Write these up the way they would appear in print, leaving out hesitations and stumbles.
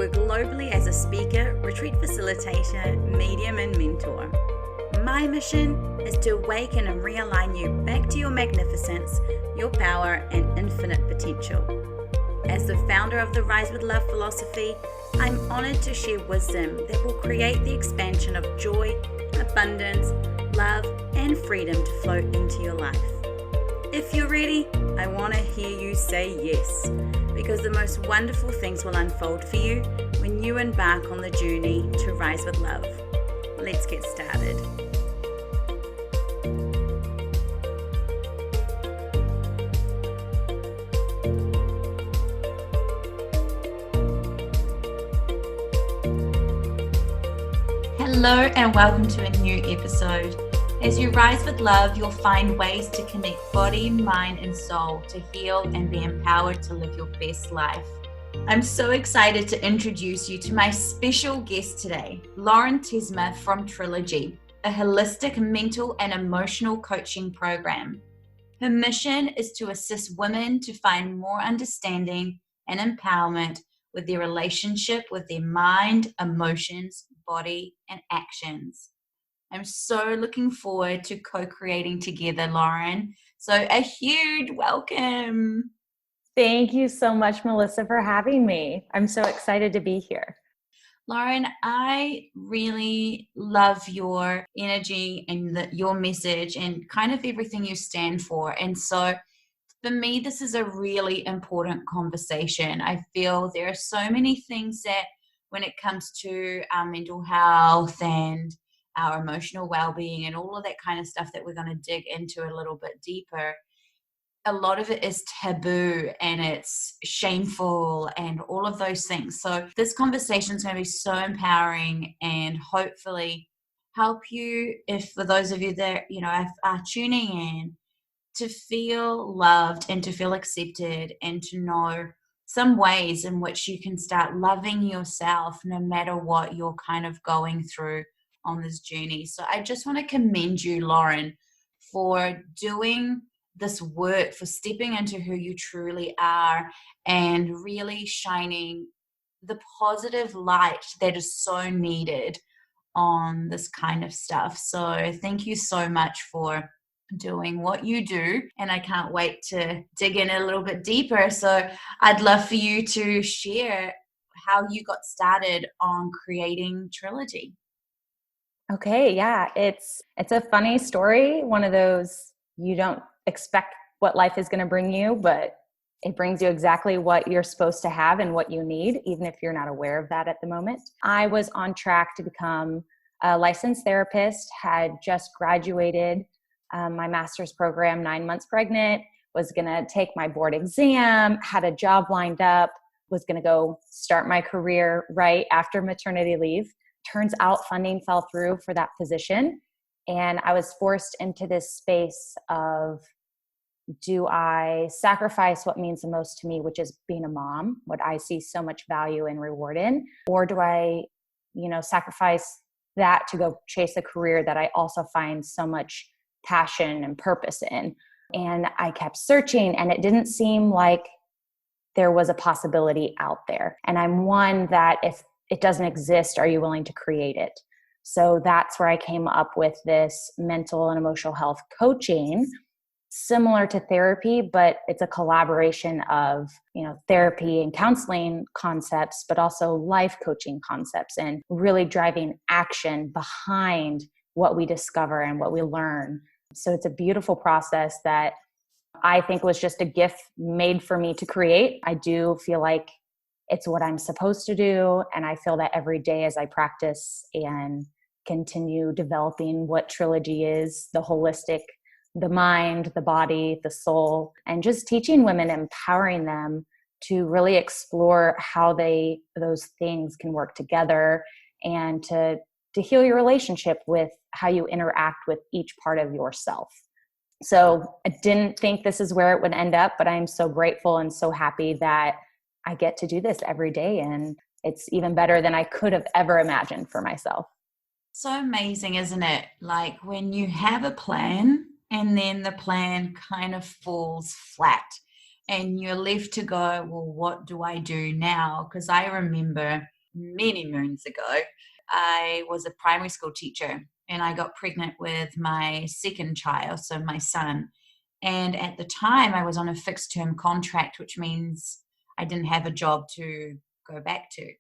work globally as a speaker, retreat facilitator, medium, and mentor. My mission is to awaken and realign you back to your magnificence, your power, and infinite potential. As the founder of the Rise with Love philosophy, I'm honored to share wisdom that will create the expansion of joy, abundance, love, and freedom to flow into your life. If you're ready, I want to hear you say yes, because the most wonderful things will unfold for you when you embark on the journey to rise with love. Let's get started. Hello and welcome to a new episode. As you rise with love, you'll find ways to connect body, mind, and soul to heal and be empowered to live your best life. I'm so excited to introduce you to my special guest today, Tesmer from Trilogy, a holistic mental and emotional coaching program. Her mission is to assist women to find more understanding and empowerment with their relationship with their mind, emotions, body, and actions. I'm so looking forward to co-creating together, Lauren. So a huge welcome. Thank you so much, Melissa, for having me. I'm so excited to be here. Lauren, I really love your energy and your message and kind of everything you stand for. And so for me, this is a really important conversation. I feel there are so many things that when it comes to our mental health and our emotional well-being and all of that kind of stuff that we're going to dig into a little bit deeper, a lot of it is taboo and it's shameful and all of those things. So this conversation is going to be so empowering and hopefully help you, if for those of you that are tuning in, to feel loved and to feel accepted and to know some ways in which you can start loving yourself no matter what you're kind of going through on this journey. So I just want to commend you, Lauren, for doing this work, for stepping into who you truly are and really shining the positive light that is so needed on this kind of stuff. So thank you so much for doing what you do, and I can't wait to dig in a little bit deeper. So I'd love for you to share how you got started on creating Trilogy. Okay, yeah, it's a funny story, one of those you don't expect what life is going to bring you, but it brings you exactly what you're supposed to have and what you need, even if you're not aware of that at the moment. I was on track to become a licensed therapist, had just graduated my master's program, 9 months pregnant, was going to take my board exam, had a job lined up, was going to go start my career right after maternity leave. Turns out funding fell through for that position. And I was forced into this space of, do I sacrifice what means the most to me, which is being a mom, what I see so much value and reward in, or do I, sacrifice that to go chase a career that I also find so much passion and purpose in? And I kept searching, and it didn't seem like there was a possibility out there. And I'm one that if it doesn't exist, are you willing to create it? So that's where I came up with this mental and emotional health coaching, similar to therapy, but it's a collaboration of, therapy and counseling concepts, but also life coaching concepts, and really driving action behind what we discover and what we learn. So it's a beautiful process that I think was just a gift made for me to create. I do feel like it's what I'm supposed to do. And I feel that every day as I practice and continue developing what Trilogy is, the holistic, the mind, the body, the soul, and just teaching women, empowering them to really explore how those things can work together, and to heal your relationship with how you interact with each part of yourself. So I didn't think this is where it would end up, but I'm so grateful and so happy that I get to do this every day. And it's even better than I could have ever imagined for myself. So amazing, isn't it? Like when you have a plan and then the plan kind of falls flat and you're left to go, well, what do I do now? Because I remember many moons ago. I was a primary school teacher and I got pregnant with my second child, so my son. And at the time, I was on a fixed term contract, which means I didn't have a job to go back to.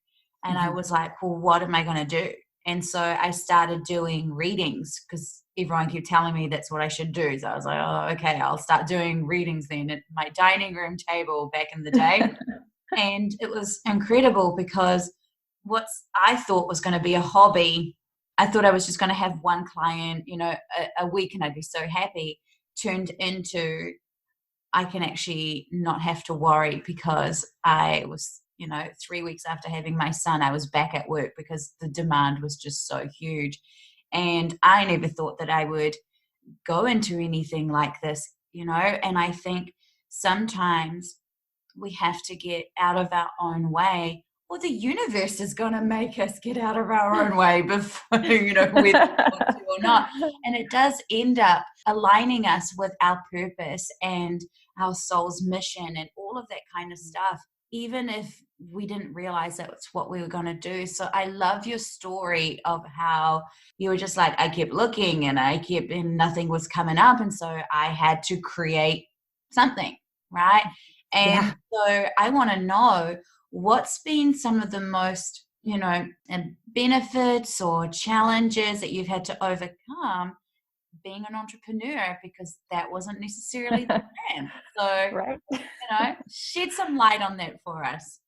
And I Mhm. was like, well, what am I going to do? And so I started doing readings because everyone kept telling me that's what I should do. So I was like, oh, okay, I'll start doing readings then at my dining room table back in the day. And it was incredible because what I thought was going to be a hobby, I thought I was just going to have one client, a week and I'd be so happy, turned into I can actually not have to worry because I was, 3 weeks after having my son, I was back at work because the demand was just so huge. And I never thought that I would go into anything like this, and I think sometimes we have to get out of our own way, or the universe is going to make us get out of our own way before, whether we want to or not. And it does end up aligning us with our purpose and our soul's mission and all of that kind of stuff, even if we didn't realize that's what we were going to do. So I love your story of how you were just like, I kept looking and nothing was coming up. And so I had to create something, right? Yeah. And so I want to know what's been some of the most, benefits or challenges that you've had to overcome being an entrepreneur, because that wasn't necessarily the plan. So, Right. shed some light on that for us.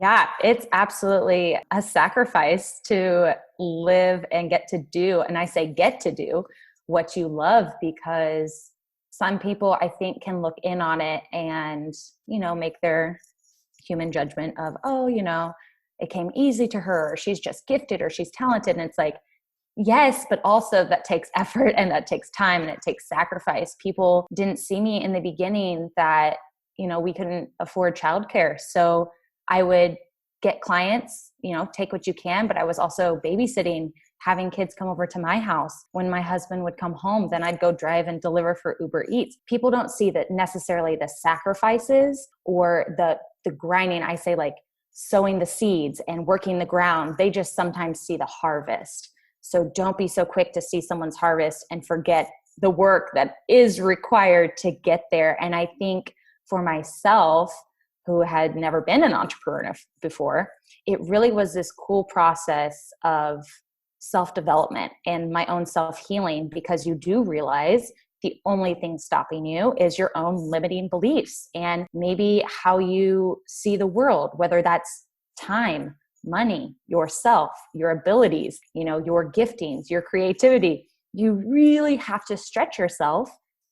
Yeah, it's absolutely a sacrifice to live and get to do. And I say get to do what you love, because some people I think can look in on it and, make their human judgment of, oh, it came easy to her, or she's just gifted, or she's talented. And it's like, yes, but also that takes effort and that takes time and it takes sacrifice. People didn't see me in the beginning that, we couldn't afford childcare. So I would get clients, take what you can, but I was also babysitting, having kids come over to my house. When my husband would come home, then I'd go drive and deliver for Uber Eats. People don't see that necessarily the sacrifices or the grinding. I say like sowing the seeds and working the ground. They just sometimes see the harvest. So don't be so quick to see someone's harvest and forget the work that is required to get there. And I think for myself, who had never been an entrepreneur before, it really was this cool process of self-development and my own self-healing, because you do realize the only thing stopping you is your own limiting beliefs and maybe how you see the world, whether that's time, money, yourself, your abilities, your giftings, your creativity. You really have to stretch yourself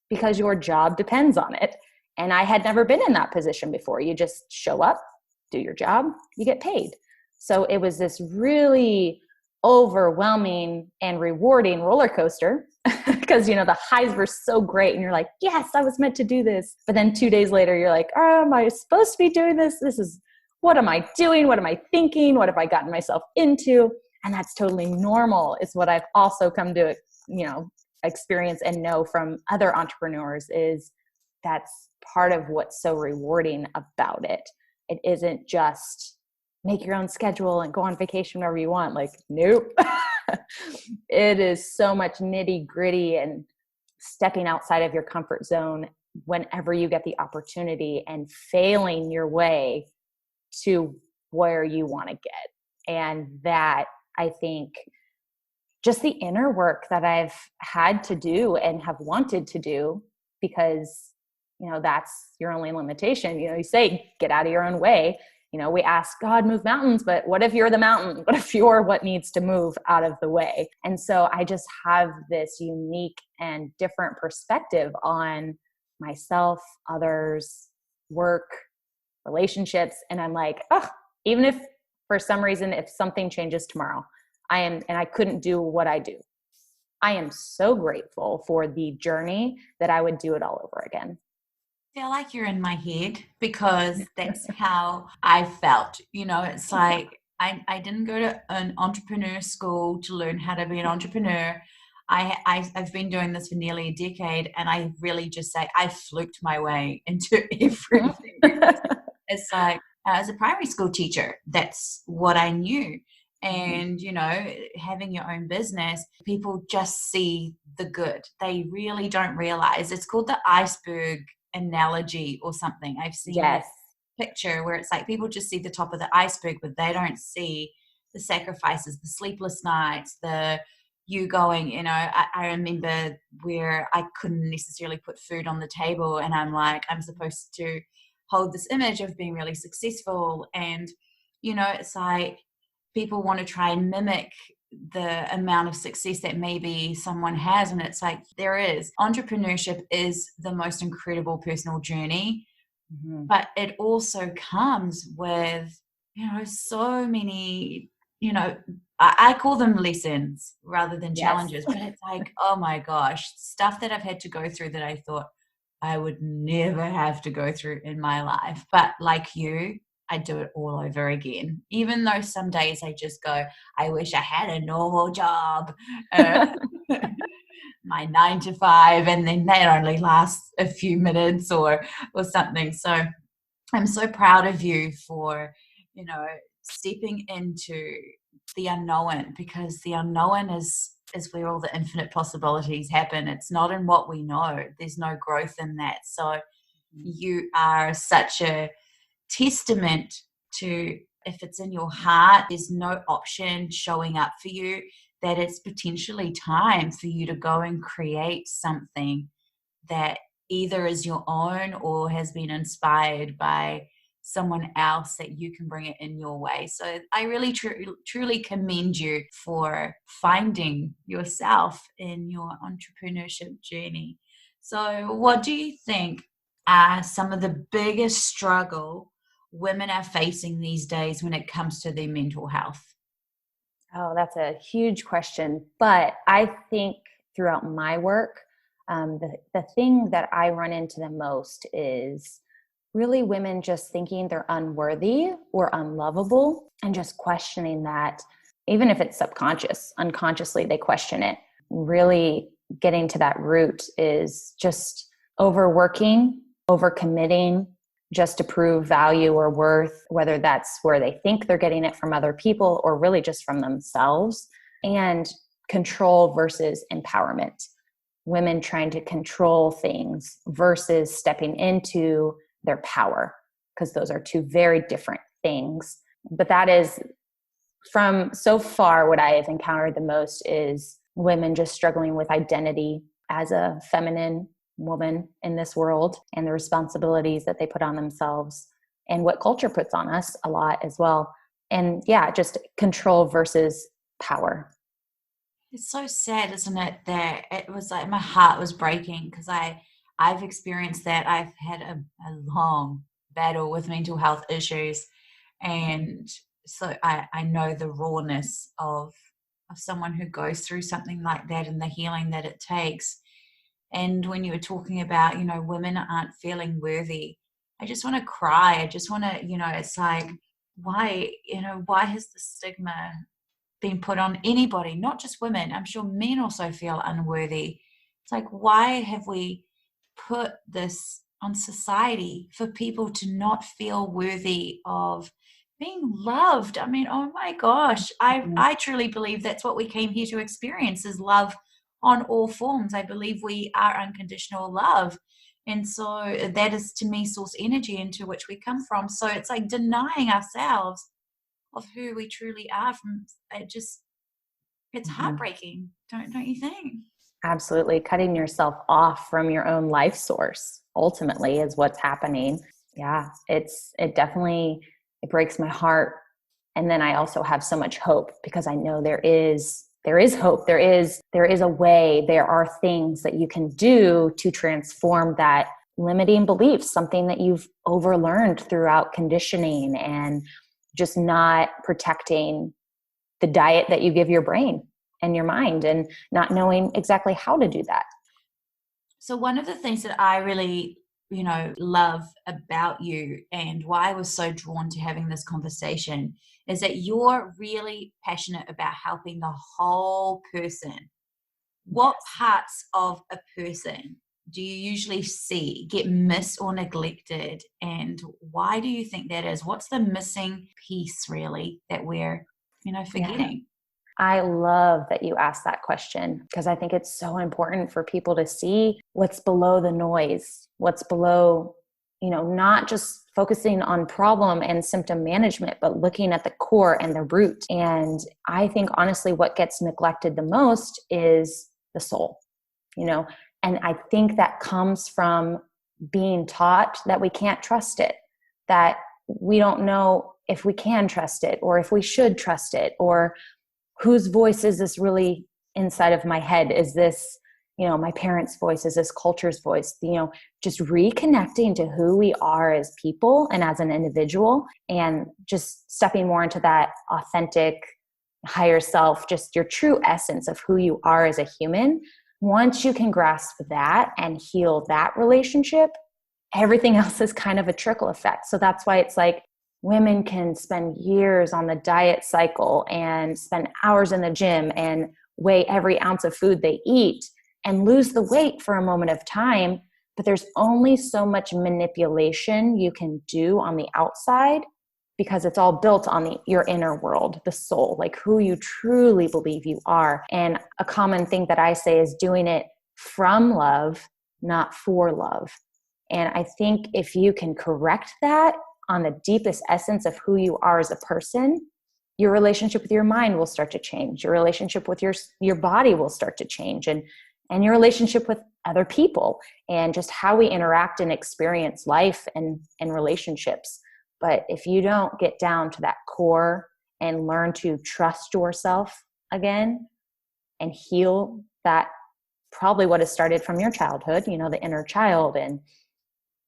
because your job depends on it. And I had never been in that position before. You just show up, do your job, you get paid. So it was this really overwhelming and rewarding roller coaster because, the highs were so great and you're like, yes, I was meant to do this. But then 2 days later, you're like, oh, am I supposed to be doing this? What am I doing? What am I thinking? What have I gotten myself into? And that's totally normal. Is what I've also come to, experience and know from other entrepreneurs is that's part of what's so rewarding about it. It isn't just make your own schedule and go on vacation whenever you want. Like, nope. It is so much nitty gritty and stepping outside of your comfort zone whenever you get the opportunity and failing your way to where you want to get. And that, I think, just the inner work that I've had to do and have wanted to do, because that's your only limitation. You say, get out of your own way. We ask God, move mountains, but what if you're the mountain? What if you're what needs to move out of the way? And so I just have this unique and different perspective on myself, others, work, relationships. And I'm like, oh, even if for some reason, if something changes tomorrow, and I couldn't do what I do, I am so grateful for the journey that I would do it all over again. Feel like you're in my head because that's how I felt. It's like I didn't go to an entrepreneur school to learn how to be an entrepreneur. I've been doing this for nearly a decade, and I really just say I fluked my way into everything. It's like as a primary school teacher. That's what I knew. Mhm. And, having your own business, people just see the good. They really don't realize it's called the iceberg analogy or something. I've seen Yes. it picture where it's like people just see the top of the iceberg, but they don't see the sacrifices, the sleepless nights, the you going, I remember where I couldn't necessarily put food on the table, and I'm like, I'm supposed to hold this image of being really successful. And, it's like people want to try and mimic the amount of success that maybe someone has. And it's like, entrepreneurship is the most incredible personal journey, Mhm. but it also comes with, so many, you know, I call them lessons rather than Yes. challenges, but it's like, oh my gosh, stuff that I've had to go through that I thought I would never have to go through in my life. But like you, I do it all over again. Even though some days I just go, I wish I had a normal job. Uh, my 9 to 5, and then that only lasts a few minutes or something. So I'm so proud of you for, stepping into the unknown, because the unknown is where all the infinite possibilities happen. It's not in what we know. There's no growth in that. So you are such a testament to, if it's in your heart, there's no option showing up for you, that it's potentially time for you to go and create something that either is your own or has been inspired by someone else, that you can bring it in your way. So I really truly commend you for finding yourself in your entrepreneurship journey. So what do you think are some of the biggest struggle women are facing these days when it comes to their mental health? Oh, that's a huge question. But I think throughout my work, the thing that I run into the most is really women just thinking they're unworthy or unlovable, and just questioning that, even if it's subconscious, unconsciously, they question it. Really getting to that root is just overworking, overcommitting, just to prove value or worth, whether that's where they think they're getting it from other people or really just from themselves. And control versus empowerment. Women trying to control things versus stepping into their power, because those are two very different things. But that is, from so far, what I have encountered the most is women just struggling with identity as a feminine woman in this world, and the responsibilities that they put on themselves, and what culture puts on us a lot as well. And yeah, just control versus power. It's so sad, isn't it? That it was like my heart was breaking, because I've experienced that. I've had a long battle with mental health issues, and so I know the rawness of someone who goes through something like that, and the healing that it takes. And when you were talking about, women aren't feeling worthy, I just want to cry. I just want to, it's like, why has the stigma been put on anybody, not just women? I'm sure men also feel unworthy. It's like, why have we put this on society for people to not feel worthy of being loved? I mean, oh my gosh, Mhm. I truly believe that's what we came here to experience, is love on all forms. I believe we are unconditional love. And so that is, to me, source energy into which we come from. So it's like denying ourselves of who we truly are from it. Just, it's Mhm. heartbreaking, don't you think? Absolutely. Cutting yourself off from your own life source ultimately is what's happening. Yeah, it definitely, it breaks my heart. And then I also have so much hope, because I know there is hope. There is a way, there are things that you can do to transform that limiting belief, something that you've overlearned throughout conditioning and just not protecting the diet that you give your brain and your mind, and not knowing exactly how to do that. So one of the things that I really, love about you, and why I was so drawn to having this conversation, is that you're really passionate about helping the whole person. What Yes. parts of a person do you usually get missed or neglected? And why do you think that is? What's the missing piece really that we're, Yeah. forgetting? I love that you asked that question because I think it's so important for people to see what's below the noise, what's below, not just focusing on problem and symptom management, but looking at the core and the root. And I think honestly, what gets neglected the most is the soul, and I think that comes from being taught that we can't trust it, that we don't know if we can trust it or if we should trust it, or whose voice is this really inside of my head? Is this, my parents' voice? Is this culture's voice? Just reconnecting to who we are as people and as an individual, and just stepping more into that authentic higher self, just your true essence of who you are as a human. Once you can grasp that and heal that relationship, everything else is kind of a trickle effect. So that's why it's like, women can spend years on the diet cycle and spend hours in the gym and weigh every ounce of food they eat and lose the weight for a moment of time. But there's only so much manipulation you can do on the outside because it's all built on your inner world, the soul, like who you truly believe you are. And a common thing that I say is doing it from love, not for love. And I think if you can correct that on the deepest essence of who you are as a person, your relationship with your mind will start to change. Your relationship with your body will start to change, and your relationship with other people, and just how we interact and experience life and relationships. But if you don't get down to that core and learn to trust yourself again and heal that, probably what has started from your childhood, the inner child and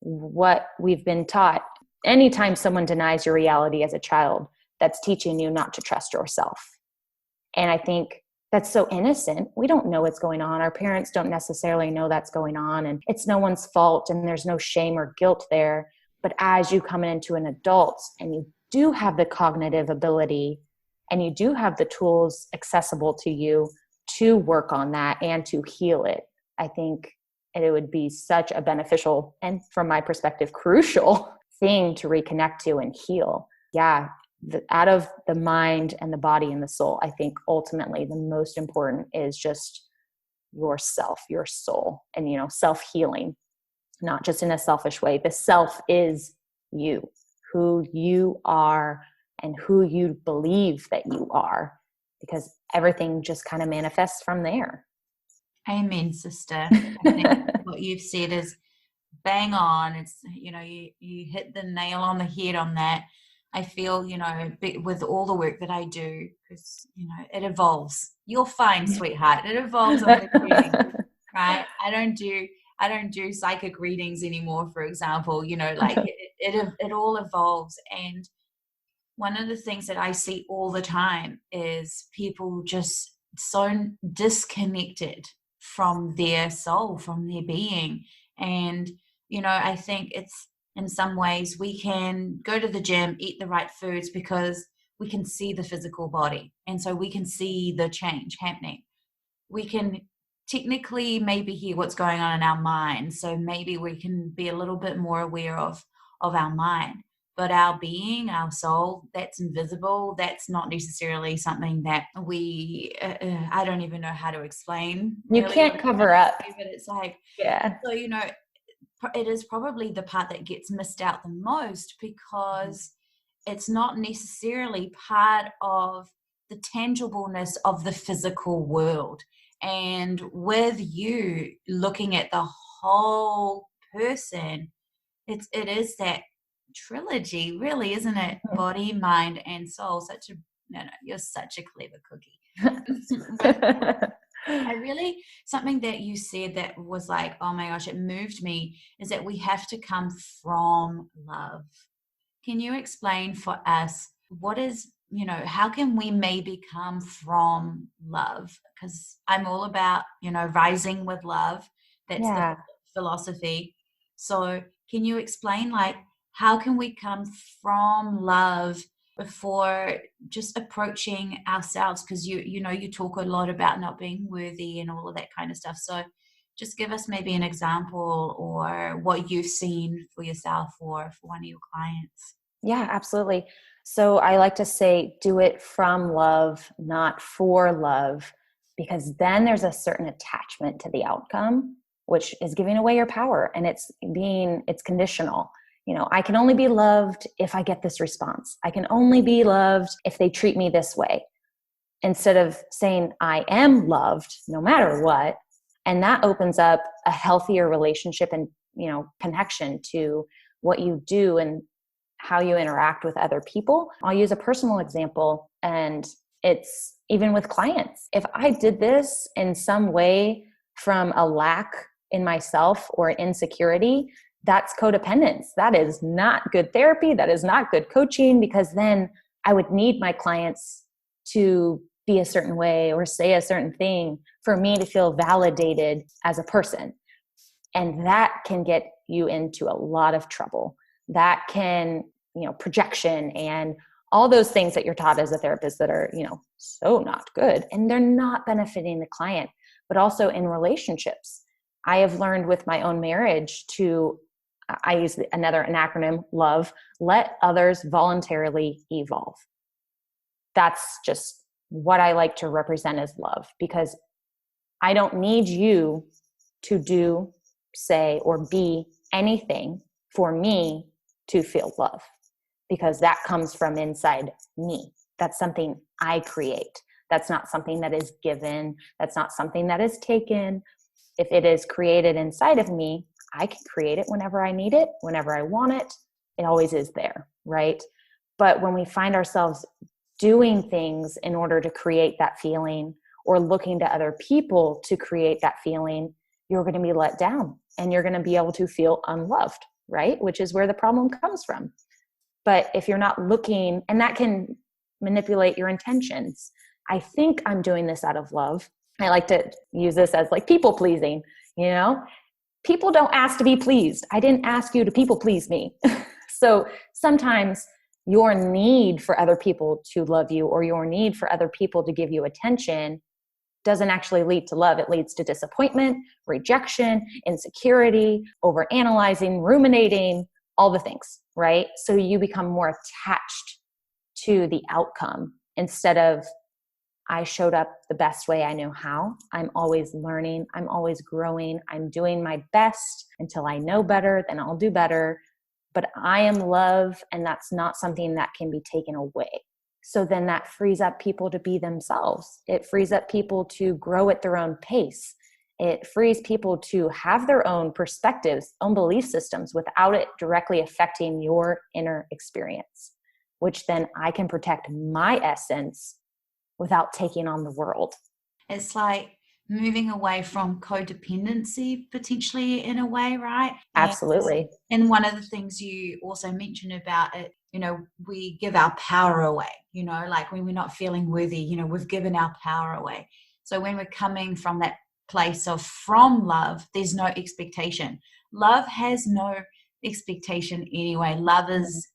what we've been taught. Anytime someone denies your reality as a child, that's teaching you not to trust yourself. And I think that's so innocent. We don't know what's going on. Our parents don't necessarily know that's going on, and it's no one's fault, and there's no shame or guilt there. But as you come into an adult and you do have the cognitive ability and you do have the tools accessible to you to work on that and to heal it, I think it would be such a beneficial and, from my perspective, crucial thing to reconnect to and heal. Yeah, out of the mind and the body and the soul, I think ultimately the most important is just yourself, your soul, and, self-healing, not just in a selfish way. The self is you, who you are and who you believe that you are, because everything just kind of manifests from there. Amen, sister. I think what you've said is bang on. It's, you hit the nail on the head on that. I feel, with all the work that I do, because, it evolves. You're fine, sweetheart. It evolves on the journey, right? I don't do psychic readings anymore, for example, like it all evolves. And one of the things that I see all the time is people just so disconnected from their soul, from their being. And, I think it's, in some ways, we can go to the gym, eat the right foods because we can see the physical body. And so we can see the change happening. We can technically maybe hear what's going on in our mind. So maybe we can be a little bit more aware of our mind. But our being, our soul, that's invisible. That's not necessarily something that I don't even know how to explain. You Really, can't cover up. but it's like, Yeah. so, it is probably the part that gets missed out the most because it's not necessarily part of the tangibleness of the physical world. And with you looking at the whole person, it is that trilogy, really, isn't it? Body, mind, and soul. You're such a clever cookie. But something that you said that was like, oh my gosh, it moved me, is that we have to come from love. Can you explain for us what is, how can we maybe come from love? Because I'm all about, rising with love. That's the philosophy. So can you explain, like, how can we come from love before just approaching ourselves? Because you talk a lot about not being worthy and all of that kind of stuff. So just give us maybe an example or what you've seen for yourself or for one of your clients. Yeah, absolutely. So I like to say, do it from love, not for love, because then there's a certain attachment to the outcome, which is giving away your power. And it's conditional. I can only be loved if I get this response. I can only be loved if they treat me this way, instead of saying I am loved no matter what. And that opens up a healthier relationship and, connection to what you do and how you interact with other people. I'll use a personal example, and it's even with clients. If I did this in some way from a lack in myself or insecurity, that's codependence. That is not good therapy. That is not good coaching, because then I would need my clients to be a certain way or say a certain thing for me to feel validated as a person. And that can get you into a lot of trouble. That can, projection and all those things that you're taught as a therapist that are, so not good. And they're not benefiting the client, but also in relationships. I have learned with my own marriage I use an acronym, LOVE, let others voluntarily evolve. That's just what I like to represent as love, because I don't need you to do, say, or be anything for me to feel love, because that comes from inside me. That's something I create. That's not something that is given. That's not something that is taken. If it is created inside of me, I can create it whenever I need it, whenever I want it. It always is there, right? But when we find ourselves doing things in order to create that feeling, or looking to other people to create that feeling, you're going to be let down and you're going to be able to feel unloved, right? Which is where the problem comes from. But if you're not looking, and that can manipulate your intentions. I think I'm doing this out of love. I like to use this as like people pleasing, People don't ask to be pleased. I didn't ask you to people please me. So sometimes your need for other people to love you, or your need for other people to give you attention, doesn't actually lead to love. It leads to disappointment, rejection, insecurity, overanalyzing, ruminating, all the things, right? So you become more attached to the outcome instead of, I showed up the best way I knew how. I'm always learning. I'm always growing. I'm doing my best until I know better, then I'll do better. But I am love, and that's not something that can be taken away. So then that frees up people to be themselves. It frees up people to grow at their own pace. It frees people to have their own perspectives, own belief systems, without it directly affecting your inner experience, which then I can protect my essence without taking on the world. It's like moving away from codependency potentially, in a way, right? Absolutely. And one of the things you also mentioned about it, we give our power away, like when we're not feeling worthy, we've given our power away. So when we're coming from that place of from love, there's no expectation. Love has no expectation anyway. Love is,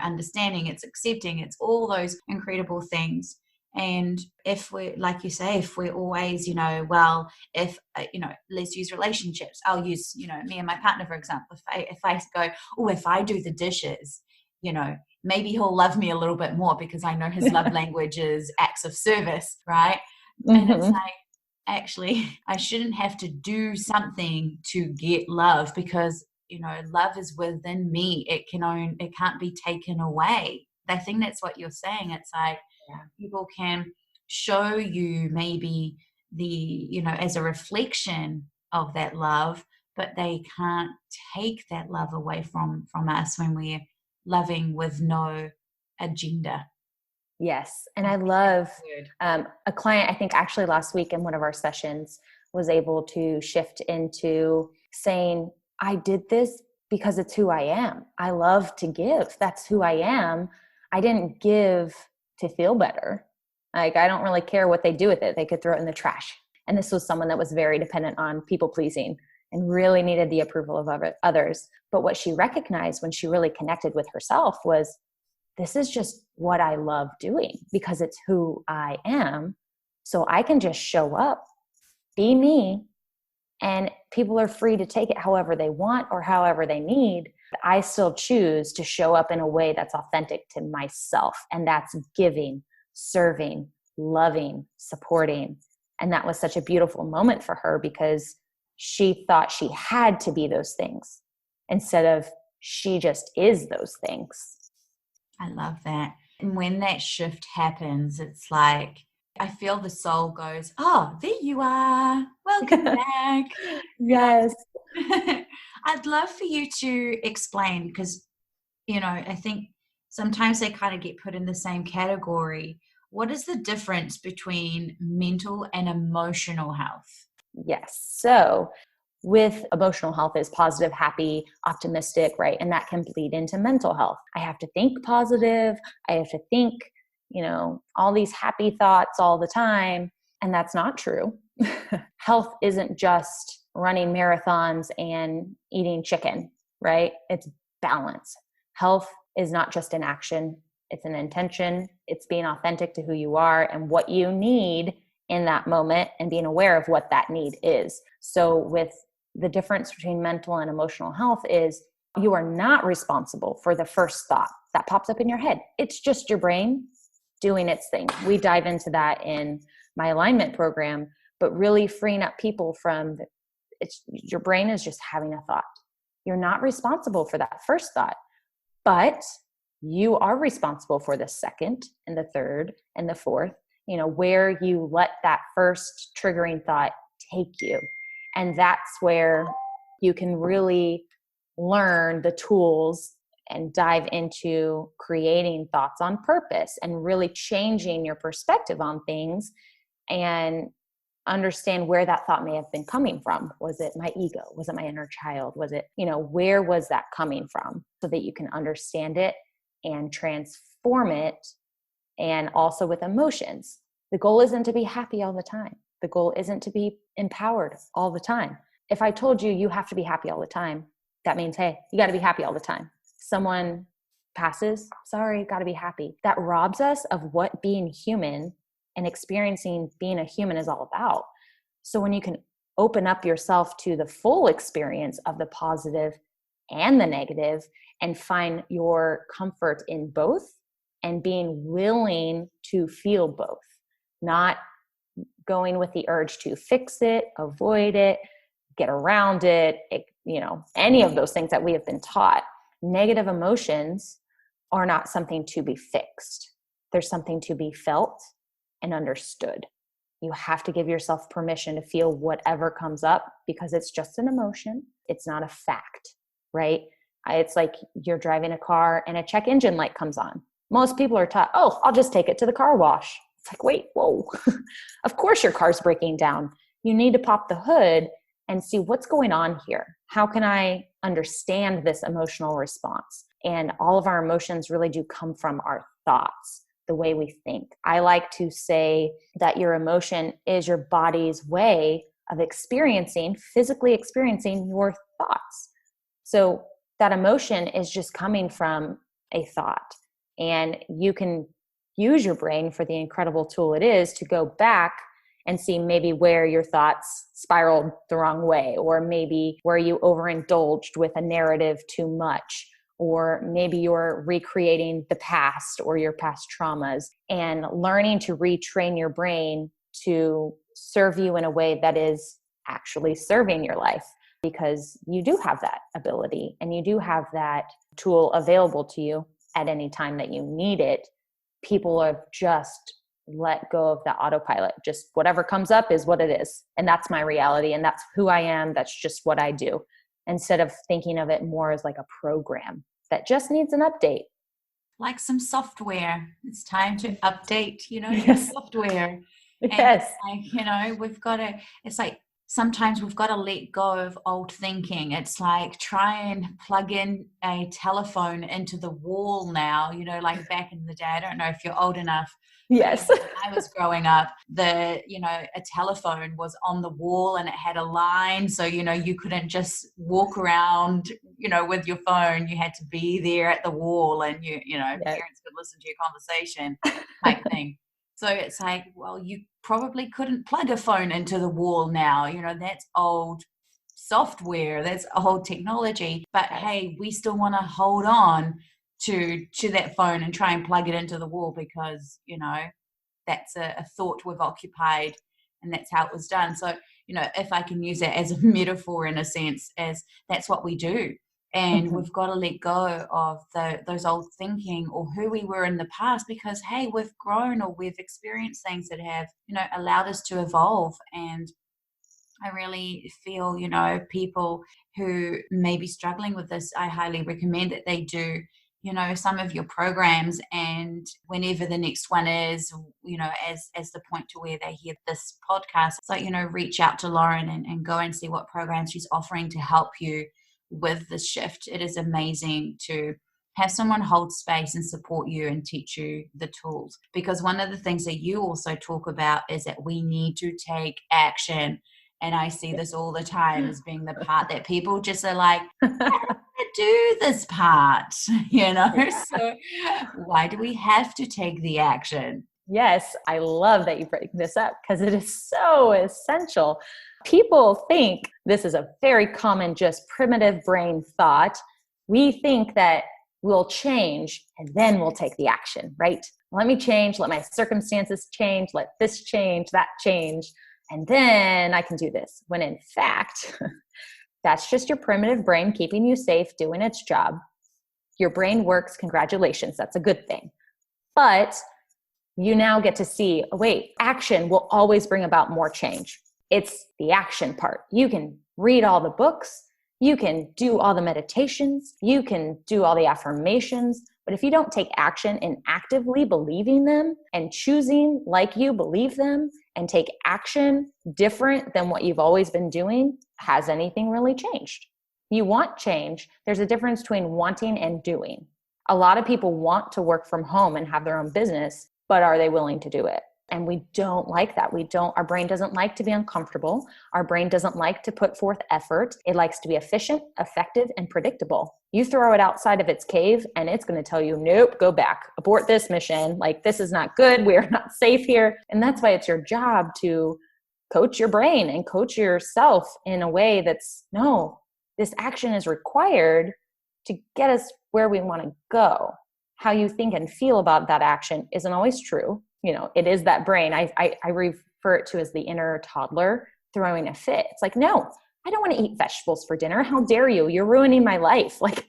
understanding, it's accepting, it's all those incredible things. And if we're, like you say, if we're always, if, let's use relationships. I'll use, me and my partner, for example. If I go, oh, if I do the dishes, maybe he'll love me a little bit more because I know his love language is acts of service, right? And it's like, actually, I shouldn't have to do something to get love, because, love is within me. It can't be taken away. I think that's what you're saying. It's like, people can show you maybe as a reflection of that love, but they can't take that love away from us when we're loving with no agenda. Yes. And I love a client, I think actually last week in one of our sessions, was able to shift into saying, I did this because it's who I am. I love to give. That's who I am. I didn't give to feel better. Like, I don't really care what they do with it. They could throw it in the trash. And this was someone that was very dependent on people pleasing and really needed the approval of others. But what she recognized when she really connected with herself was, this is just what I love doing because it's who I am. So I can just show up, be me, And people are free to take it however they want or however they need. I still choose to show up in a way that's authentic to myself. And that's giving, serving, loving, supporting. And that was such a beautiful moment for her because she thought she had to be those things instead of she just is those things. I love that. And when that shift happens, it's like, I feel the soul goes, oh, there you are. Welcome back. Yes. I'd love for you to explain because, I think sometimes they kind of get put in the same category. What is the difference between mental and emotional health? Yes. So with emotional health is positive, happy, optimistic, right? And that can bleed into mental health. I have to think positive. I have to think, all these happy thoughts all the time. And that's not true. Health isn't just running marathons and eating chicken, right? It's balance. Health is not just an action. It's an intention. It's being authentic to who you are and what you need in that moment and being aware of what that need is. So with the difference between mental and emotional health is you are not responsible for the first thought that pops up in your head. It's just your brain doing its thing. We dive into that in my alignment program, but really freeing up people from your brain is just having a thought. You're not responsible for that first thought, but you are responsible for the second and the third and the fourth, where you let that first triggering thought take you. And that's where you can really learn the tools and dive into creating thoughts on purpose and really changing your perspective on things and understand where that thought may have been coming from. Was it my ego? Was it my inner child? Was it, where was that coming from so that you can understand it and transform it. And also with emotions, the goal isn't to be happy all the time. The goal isn't to be empowered all the time. If I told you you have to be happy all the time, that means, hey, you got to be happy all the time. Someone passes, sorry, got to be happy. That robs us of what being human and experiencing being a human is all about. So when you can open up yourself to the full experience of the positive and the negative and find your comfort in both and being willing to feel both, not going with the urge to fix it, avoid it, get around it, any of those things that we have been taught. Negative emotions are not something to be fixed. There's something to be felt and understood. You have to give yourself permission to feel whatever comes up because it's just an emotion. It's not a fact, right? It's like you're driving a car and a check engine light comes on. Most people are taught, oh, I'll just take it to the car wash. It's like, wait, whoa. Of course your car's breaking down. You need to pop the hood and see what's going on here. How can I understand this emotional response? And all of our emotions really do come from our thoughts, the way we think. I like to say that your emotion is your body's way of physically experiencing your thoughts. So that emotion is just coming from a thought. And you can use your brain for the incredible tool it is to go back and see maybe where your thoughts spiraled the wrong way, or maybe where you overindulged with a narrative too much, or maybe you're recreating the past or your past traumas, and learning to retrain your brain to serve you in a way that is actually serving your life, because you do have that ability and you do have that tool available to you at any time that you need it. People have just let go of that autopilot. Just whatever comes up is what it is. And that's my reality. And that's who I am. That's just what I do. Instead of thinking of it more as like a program that just needs an update. Like some software. It's time to update, your Yes. software. And Yes. it's like, it's like sometimes we've got to let go of old thinking. It's like try and plug in a telephone into the wall now, like back in the day. I don't know if you're old enough. Yes. When I was growing up, a telephone was on the wall and it had a line. So, you couldn't just walk around, with your phone. You had to be there at the wall and Yes. parents could listen to your conversation type thing. So it's like, well, you probably couldn't plug a phone into the wall now. That's old software, that's old technology. But hey, we still want to hold on to that phone and try and plug it into the wall because, that's a thought we've occupied and that's how it was done. So, if I can use it as a metaphor in a sense, as that's what we do. And we've got to let go of those old thinking or who we were in the past because, hey, we've grown or we've experienced things that have, allowed us to evolve. And I really feel, people who may be struggling with this, I highly recommend that they do, some of your programs, and whenever the next one is, as the point to where they hear this podcast, it's like, reach out to Lauren and go and see what programs she's offering to help you with this shift. It is amazing to have someone hold space and support you and teach you the tools. Because one of the things that you also talk about is that we need to take action. And I see this all the time as being the part that people just are like, I don't want to do this part, So why do we have to take the action? Yes, I love that you bring this up because it is so essential. People think this is a very common, just primitive brain thought. We think that we'll change and then we'll take the action, right? Let me change, let my circumstances change, let this change, that change, and then I can do this. When in fact, that's just your primitive brain keeping you safe, doing its job. Your brain works, congratulations, that's a good thing. But you now get to see, oh, wait, action will always bring about more change. It's the action part. You can read all the books, you can do all the meditations, you can do all the affirmations, but if you don't take action in actively believing them and choosing like you believe them and take action different than what you've always been doing, has anything really changed? You want change. There's a difference between wanting and doing. A lot of people want to work from home and have their own business, but are they willing to do it? And we don't like that. Our brain doesn't like to be uncomfortable. Our brain doesn't like to put forth effort. It likes to be efficient, effective, and predictable. You throw it outside of its cave and it's going to tell you, nope, go back, abort this mission. Like, this is not good. We are not safe here. And that's why it's your job to coach your brain and coach yourself in a way that's, no, this action is required to get us where we want to go. How you think and feel about that action isn't always true. It is that brain. I refer it to as the inner toddler throwing a fit. It's like, no, I don't want to eat vegetables for dinner. How dare you? You're ruining my life. Like,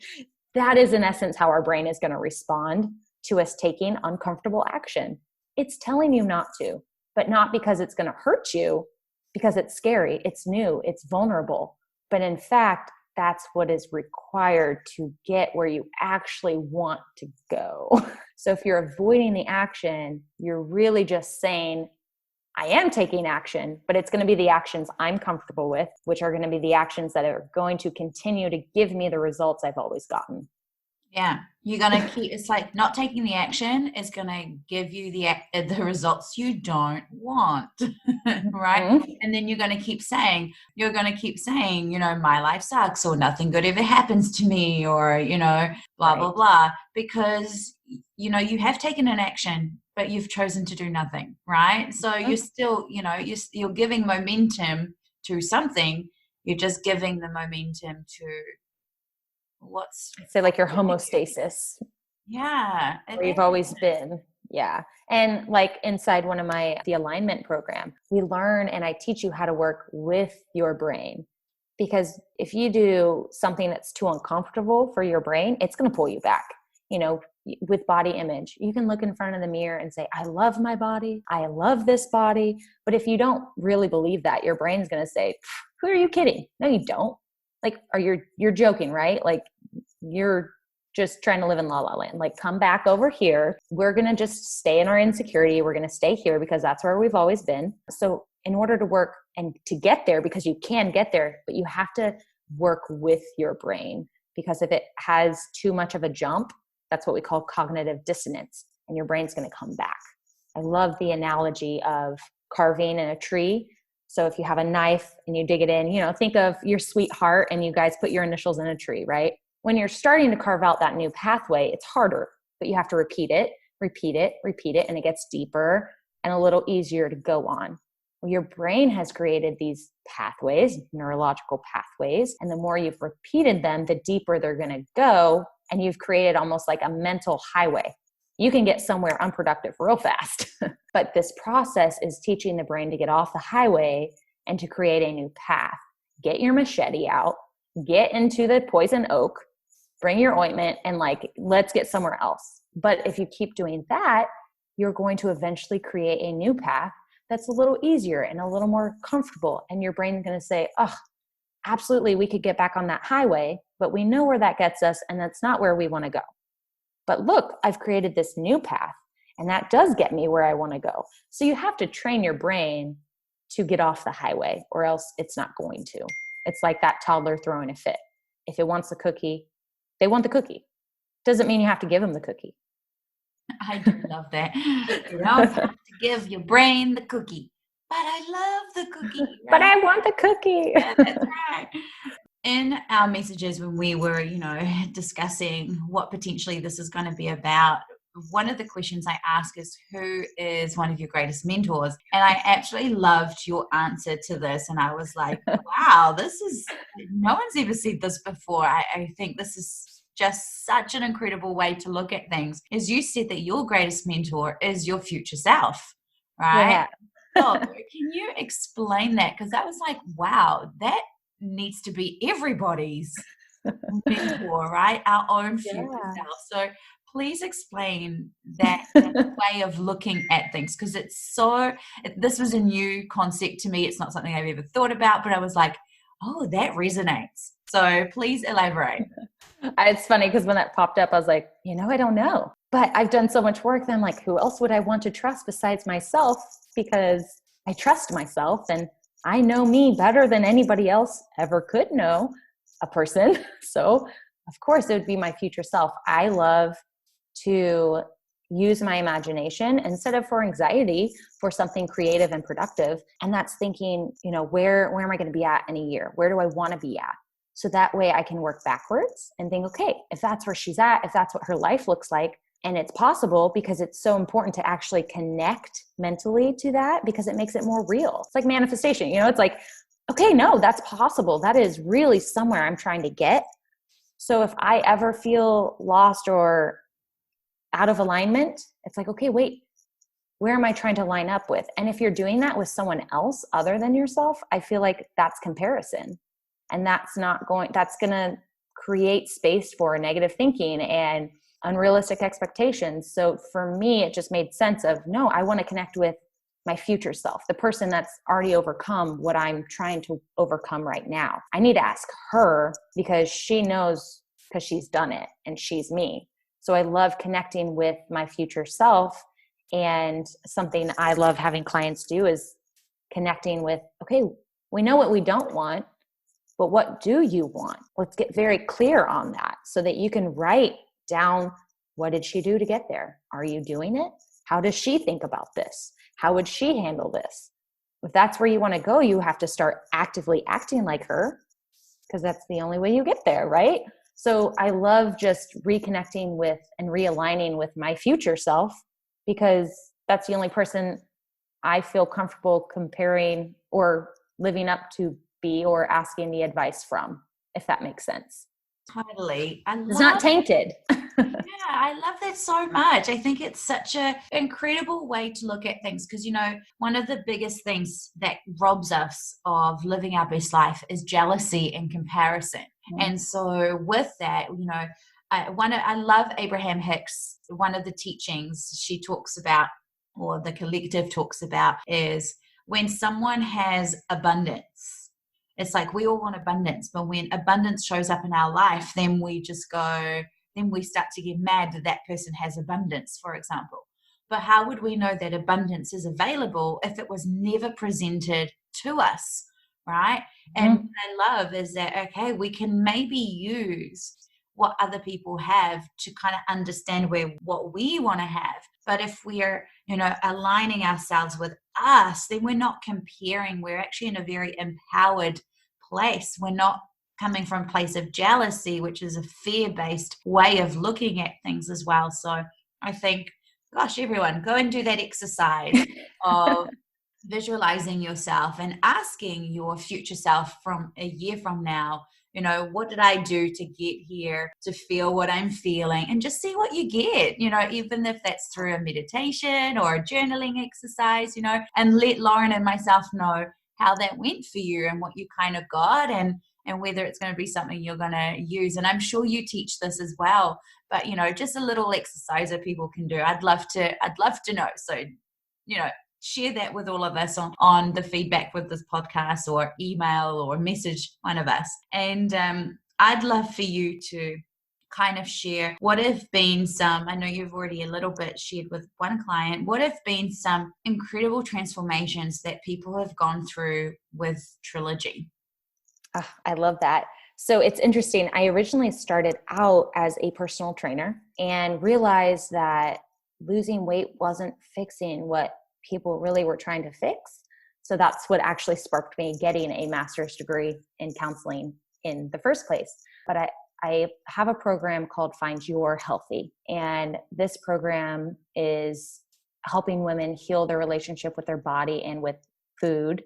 that is in essence how our brain is going to respond to us taking uncomfortable action. It's telling you not to, but not because it's going to hurt you, because it's scary, it's new, it's vulnerable. But in fact, that's what is required to get where you actually want to go. So if you're avoiding the action, you're really just saying, I am taking action, but it's going to be the actions I'm comfortable with, which are going to be the actions that are going to continue to give me the results I've always gotten. Yeah, you're going to keep, it's like not taking the action is going to give you the results you don't want, right? Mm-hmm. And then you're going to keep saying, my life sucks, or nothing good ever happens to me, or, blah, Right. blah, blah, because, you have taken an action, but you've chosen to do nothing, right? So Mm-hmm. you're still, you're giving momentum to something. You're just giving the momentum to Say like your homeostasis. yeah, Where you've always been. Yeah. And like inside one of the alignment program, we learn and I teach you how to work with your brain. Because if you do something that's too uncomfortable for your brain, it's going to pull you back. With body image, you can look in front of the mirror and say, I love my body. I love this body. But if you don't really believe that, your brain's going to say, who are you kidding? No, you don't. Like, you're joking, right? Like, you're just trying to live in la la land. Like, come back over here. We're going to just stay in our insecurity. We're going to stay here because that's where we've always been. So in order to work and to get there, because you can get there, but you have to work with your brain, because if it has too much of a jump, that's what we call cognitive dissonance, and your brain's going to come back. I love the analogy of carving in a tree. So if you have a knife and you dig it in, think of your sweetheart and you guys put your initials in a tree, right? When you're starting to carve out that new pathway, it's harder, but you have to repeat it, and it gets deeper and a little easier to go on. Well, your brain has created these pathways, neurological pathways, and the more you've repeated them, the deeper they're going to go, and you've created almost like a mental highway. You can get somewhere unproductive real fast, but this process is teaching the brain to get off the highway and to create a new path. Get your machete out, get into the poison oak, bring your ointment, and like, let's get somewhere else. But if you keep doing that, you're going to eventually create a new path that's a little easier and a little more comfortable. And your brain's going to say, oh, absolutely, we could get back on that highway, but we know where that gets us, and that's not where we want to go. But look, I've created this new path, and that does get me where I want to go. So you have to train your brain to get off the highway, or else it's not going to. It's like that toddler throwing a fit. If it wants the cookie, they want the cookie. Doesn't mean you have to give them the cookie. I do love that. You don't have to give your brain the cookie, but I love the cookie. Right? But I want the cookie. Yeah, that's right. In our messages when we were, discussing what potentially this is going to be about, one of the questions I ask is, who is one of your greatest mentors? And I actually loved your answer to this. And I was like, wow, no one's ever said this before. I think this is just such an incredible way to look at things. As you said that your greatest mentor is your future self, right? Yeah. So can you explain that? Because I was like, wow, that needs to be everybody's mentor, right? Our own future self. So please explain that way of looking at things, because this was a new concept to me. It's not something I've ever thought about, but I was like, oh, that resonates. So please elaborate. It's funny because when that popped up, I was like, I don't know. But I've done so much work that I'm like, who else would I want to trust besides myself? Because I trust myself and I know me better than anybody else ever could know a person. So of course it would be my future self. I love to use my imagination instead of for anxiety, for something creative and productive. And that's thinking, where am I going to be at in a year? Where do I want to be at? So that way I can work backwards and think, okay, if that's where she's at, if that's what her life looks like, and it's possible, because it's so important to actually connect mentally to that, because it makes it more real. It's like manifestation, it's like, okay, no, that's possible. That is really somewhere I'm trying to get. So if I ever feel lost or out of alignment, it's like, okay, wait, where am I trying to line up with? And if you're doing that with someone else other than yourself, I feel like that's comparison. And that's going to create space for negative thinking and unrealistic expectations. So for me, it just made sense of, no, I want to connect with my future self, the person that's already overcome what I'm trying to overcome right now. I need to ask her because she knows, because she's done it and she's me. So I love connecting with my future self. And something I love having clients do is connecting with, okay, we know what we don't want, but what do you want? Let's get very clear on that so that you can write down, what did she do to get there? Are you doing it? How does she think about this? How would she handle this? If that's where you want to go, you have to start actively acting like her, because that's the only way you get there, right? So I love just reconnecting with and realigning with my future self, because that's the only person I feel comfortable comparing or living up to be, or asking the advice from, if that makes sense. Totally. It's not tainted. Yeah, I love that so much. I think it's such an incredible way to look at things, because, one of the biggest things that robs us of living our best life is jealousy and comparison. Mm-hmm. And so with that, I love Abraham Hicks. One of the teachings she talks about, or the collective talks about, is when someone has abundance. It's like we all want abundance, but when abundance shows up in our life, then we start to get mad that person has abundance, for example. But how would we know that abundance is available if it was never presented to us, right? And what I love is that, okay, we can maybe use what other people have to kind of understand what we want to have. But if we're, aligning ourselves with us, then we're not comparing. We're actually in a very empowered place. We're not coming from a place of jealousy, which is a fear-based way of looking at things as well. So I think gosh, everyone, go and do that exercise of visualizing yourself and asking your future self from a year from now, what did I do to get here to feel what I'm feeling, and just see what you get, even if that's through a meditation or a journaling exercise, and let Lauren and myself know how that went for you and what you kind of got, and whether it's going to be something you're going to use. And I'm sure you teach this as well, but just a little exercise that people can do. I'd love to know. So, share that with all of us on the feedback with this podcast, or email or message one of us. And I'd love for you to kind of share what have been some, I know you've already a little bit shared with one client, what have been some incredible transformations that people have gone through with Trilogy? Oh, I love that. So it's interesting. I originally started out as a personal trainer and realized that losing weight wasn't fixing what people really were trying to fix. So that's what actually sparked me getting a master's degree in counseling in the first place. But I have a program called Find Your Healthy. And this program is helping women heal their relationship with their body and with food.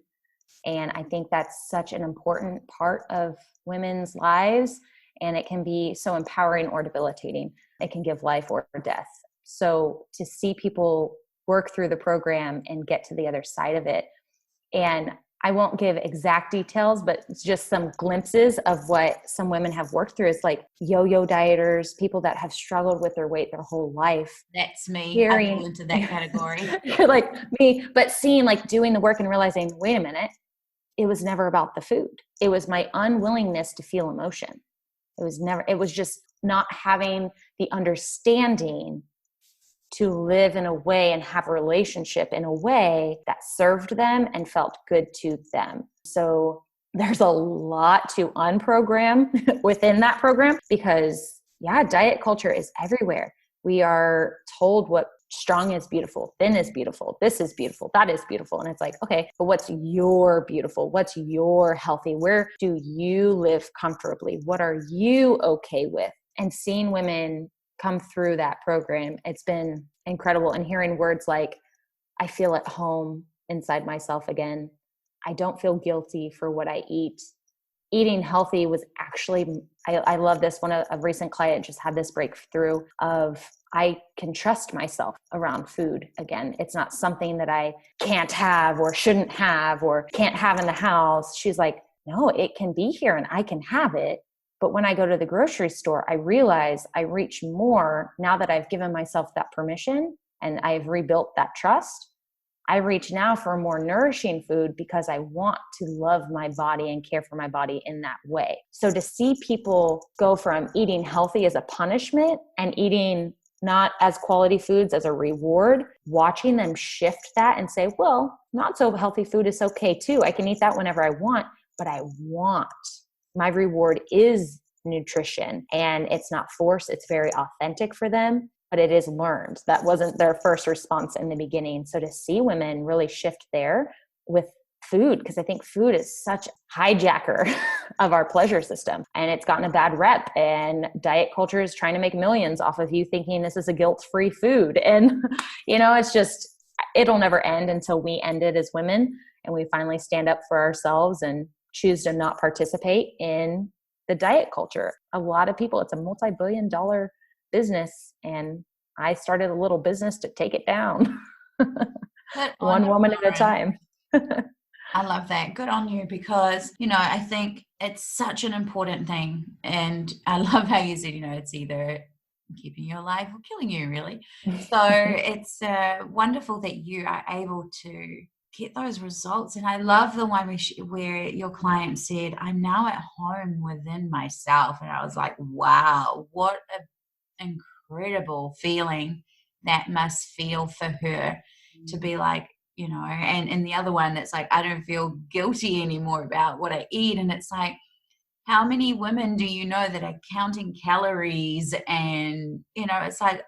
And I think that's such an important part of women's lives. And it can be so empowering or debilitating. It can give life or death. So to see people work through the program and get to the other side of it. And I won't give exact details, but it's just some glimpses of what some women have worked through. It's like yo-yo dieters, people that have struggled with their weight their whole life. That's me. I fall into that category. You're like me, but seeing, like, doing the work and realizing, wait a minute, it was never about the food. It was my unwillingness to feel emotion. It was just not having the understanding to live in a way and have a relationship in a way that served them and felt good to them. So there's a lot to unprogram within that program because, diet culture is everywhere. We are told what strong is beautiful, thin is beautiful, this is beautiful, that is beautiful. And it's like, okay, but what's your beautiful? What's your healthy? Where do you live comfortably? What are you okay with? And seeing women come through that program, it's been incredible. And hearing words like, I feel at home inside myself again. I don't feel guilty for what I eat. Eating healthy was actually, I love this. A recent client just had this breakthrough of, I can trust myself around food again. It's not something that I can't have or shouldn't have or can't have in the house. She's like, no, it can be here and I can have it. But when I go to the grocery store, I realize I reach more now that I've given myself that permission and I've rebuilt that trust. I reach now for more nourishing food because I want to love my body and care for my body in that way. So to see people go from eating healthy as a punishment and eating not as quality foods as a reward, watching them shift that and say, well, not so healthy food is okay too. I can eat that whenever I want, but I want. My reward is nutrition, and it's not forced. It's very authentic for them, but it is learned. That wasn't their first response in the beginning. So to see women really shift there with food, because I think food is such a hijacker of our pleasure system, and it's gotten a bad rep, and diet culture is trying to make millions off of you thinking this is a guilt-free food. And, it's just, it'll never end until we end it as women and we finally stand up for ourselves and choose to not participate in the diet culture. A lot of people, it's a multi-billion-dollar business, and I started a little business to take it down. One woman at a time. I love that. Good on you, because, I think it's such an important thing. And I love how you said, it's either keeping you alive or killing you, really. So it's wonderful that you are able to get those results. And I love the one where your client said, I'm now at home within myself. And I was like, wow, what an incredible feeling that must feel for her to be like, and the other one that's like, I don't feel guilty anymore about what I eat. And it's like, how many women do you know that are counting calories? And, it's like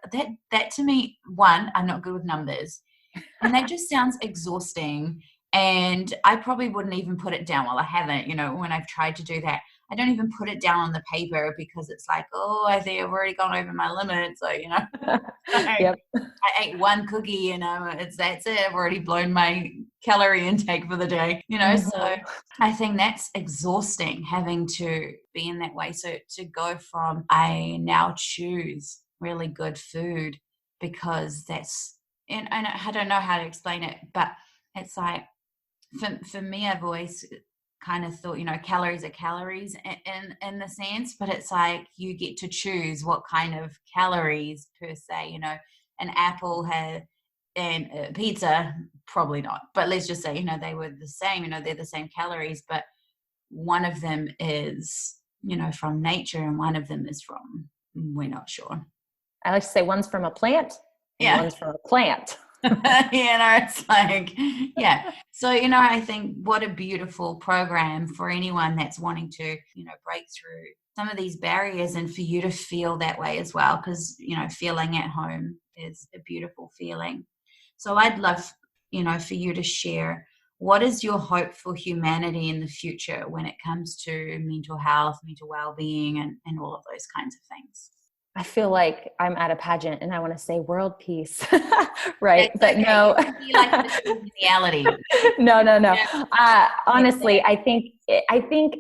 that to me, one, I'm not good with numbers. And that just sounds exhausting. And I probably wouldn't even put it down. Well, I haven't, when I've tried to do that. I don't even put it down on the paper because it's like, oh, I think I've already gone over my limit. So, Yep. I ate one cookie and that's it. I've already blown my calorie intake for the day, So I think that's exhausting having to be in that way. So to go from I now choose really good food because and I don't know how to explain it, but it's like for me, I've always kind of thought, calories are calories in the sense, but it's like you get to choose what kind of calories per se, an apple had and pizza, probably not, but let's just say, they were the same, they're the same calories, but one of them is, from nature and one of them is from, we're not sure. I like to say one's from a plant and Yeah. one's from a plant. It's like, yeah. So, I think what a beautiful program for anyone that's wanting to, break through some of these barriers and for you to feel that way as well. Because, feeling at home is a beautiful feeling. So I'd love, for you to share what is your hope for humanity in the future when it comes to mental health, mental well-being, and all of those kinds of things. I feel like I'm at a pageant and I want to say world peace, right? That's But okay. no, You can be like the reality. no. Yeah. Honestly, I think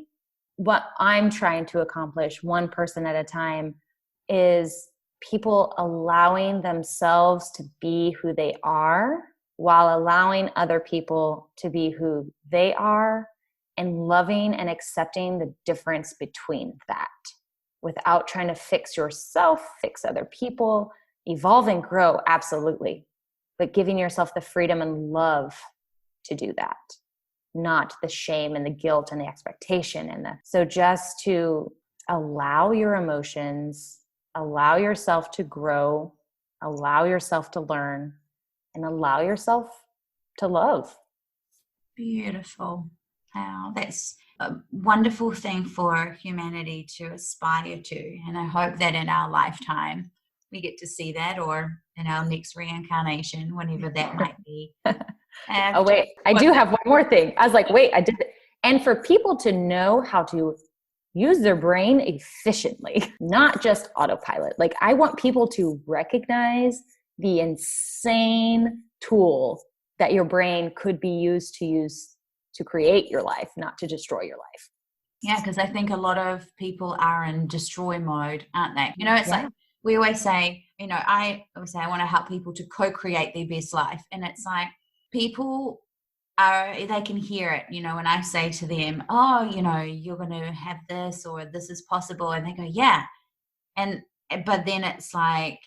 what I'm trying to accomplish, one person at a time, is people allowing themselves to be who they are while allowing other people to be who they are and loving and accepting the difference between that, without trying to fix yourself, fix other people, evolve and grow, absolutely. But giving yourself the freedom and love to do that, not the shame and the guilt and the expectation. So just to allow your emotions, allow yourself to grow, allow yourself to learn, and allow yourself to love. Beautiful. Wow, that's a wonderful thing for humanity to aspire to. And I hope that in our lifetime we get to see that, or in our next reincarnation, whenever that might be. Oh, wait, I do have one more thing. I was like, wait, I did it. And for people to know how to use their brain efficiently, not just autopilot. Like, I want people to recognize the insane tool that your brain could be used to create your life, not to destroy your life. Yeah, because I think a lot of people are in destroy mode, aren't they? It's like we always say, I always say I want to help people to co-create their best life. And it's like people they can hear it, when I say to them, oh, you're going to have this or this is possible. And they go, yeah. But then it's like,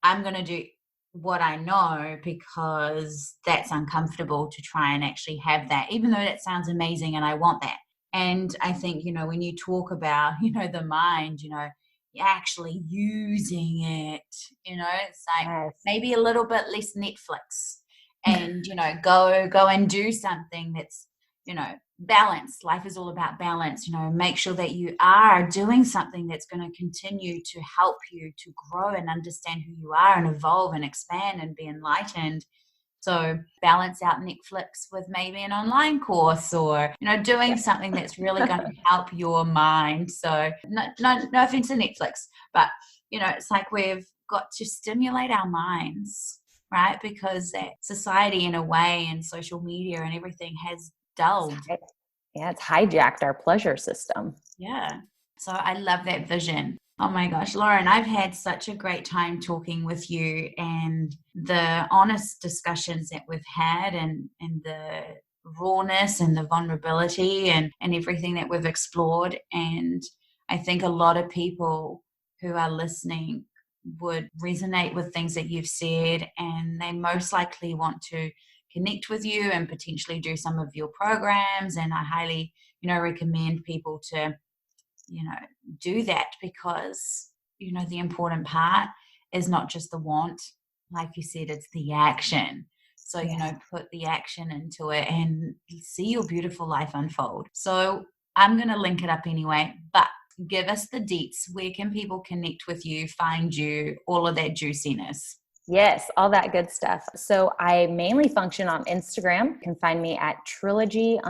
I'm going to do what I know because that's uncomfortable to try and actually have that, even though that sounds amazing and I want that. And I think, when you talk about, the mind, you're actually using it, it's like maybe a little bit less Netflix and, go and do something that's, balance. Life is all about balance. Make sure that you are doing something that's going to continue to help you to grow and understand who you are and evolve and expand and be enlightened. So balance out Netflix with maybe an online course or, doing something that's really going to help your mind. So no offense to Netflix, but, it's like we've got to stimulate our minds, right? Because that society in a way and social media and everything has dulled. Yeah, it's hijacked our pleasure system. Yeah. So I love that vision. Oh my gosh, Lauren, I've had such a great time talking with you and the honest discussions that we've had and the rawness and the vulnerability and everything that we've explored. And I think a lot of people who are listening would resonate with things that you've said, and they most likely want to connect with you and potentially do some of your programs. And I highly, recommend people to do that because, the important part is not just the want, like you said, it's the action. So, put the action into it and see your beautiful life unfold. So I'm going to link it up anyway, but give us the deets. Where can people connect with you, find you, all of that juiciness? Yes, all that good stuff. So I mainly function on Instagram. You can find me at trilogy_TX.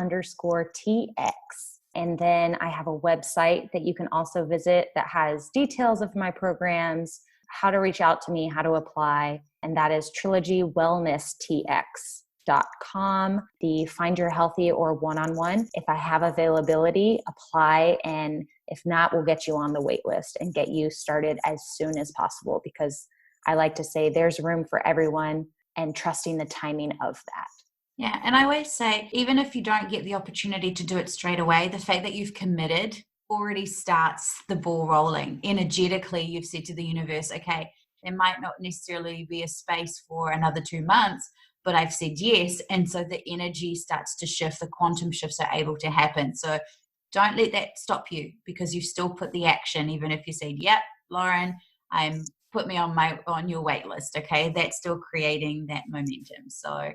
And then I have a website that you can also visit that has details of my programs, how to reach out to me, how to apply. And that is trilogywellnesstx.com. The Find Your Healthy or one-on-one. If I have availability, apply. And if not, we'll get you on the wait list and get you started as soon as possible, because I like to say there's room for everyone, and trusting the timing of that. Yeah. And I always say, even if you don't get the opportunity to do it straight away, the fact that you've committed already starts the ball rolling. Energetically, you've said to the universe, okay, there might not necessarily be a space for another 2 months, but I've said yes. And so the energy starts to shift, the quantum shifts are able to happen. So don't let that stop you, because you've still put the action, even if you said, yep, Lauren, put me on your wait list. Okay. That's still creating that momentum. So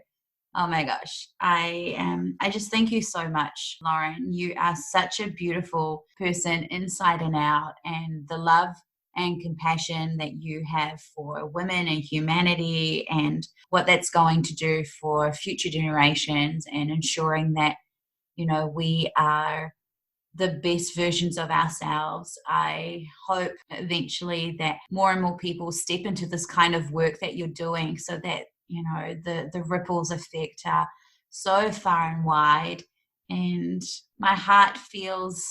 oh my gosh. I just thank you so much, Lauren. You are such a beautiful person inside and out, and the love and compassion that you have for women and humanity, and what that's going to do for future generations, and ensuring that, we are the best versions of ourselves. I hope eventually that more and more people step into this kind of work that you're doing, so that the ripples effect are so far and wide. And my heart feels,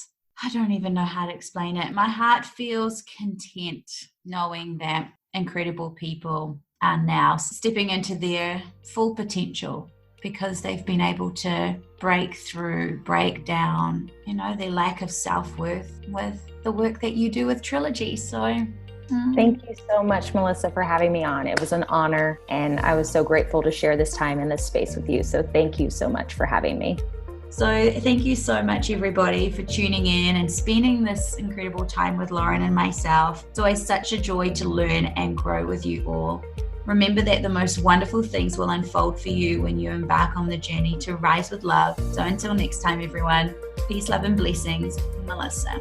I don't even know how to explain it. My heart feels content knowing that incredible people are now stepping into their full potential, because they've been able to break down, their lack of self-worth with the work that you do with Trilogy. So thank you so much, Melissa, for having me on. It was an honor, and I was so grateful to share this time in this space with you. So thank you so much for having me. So thank you so much, everybody, for tuning in and spending this incredible time with Lauren and myself. It's always such a joy to learn and grow with you all. Remember that the most wonderful things will unfold for you when you embark on the journey to rise with love. So until next time, everyone, peace, love, and blessings, Melissa.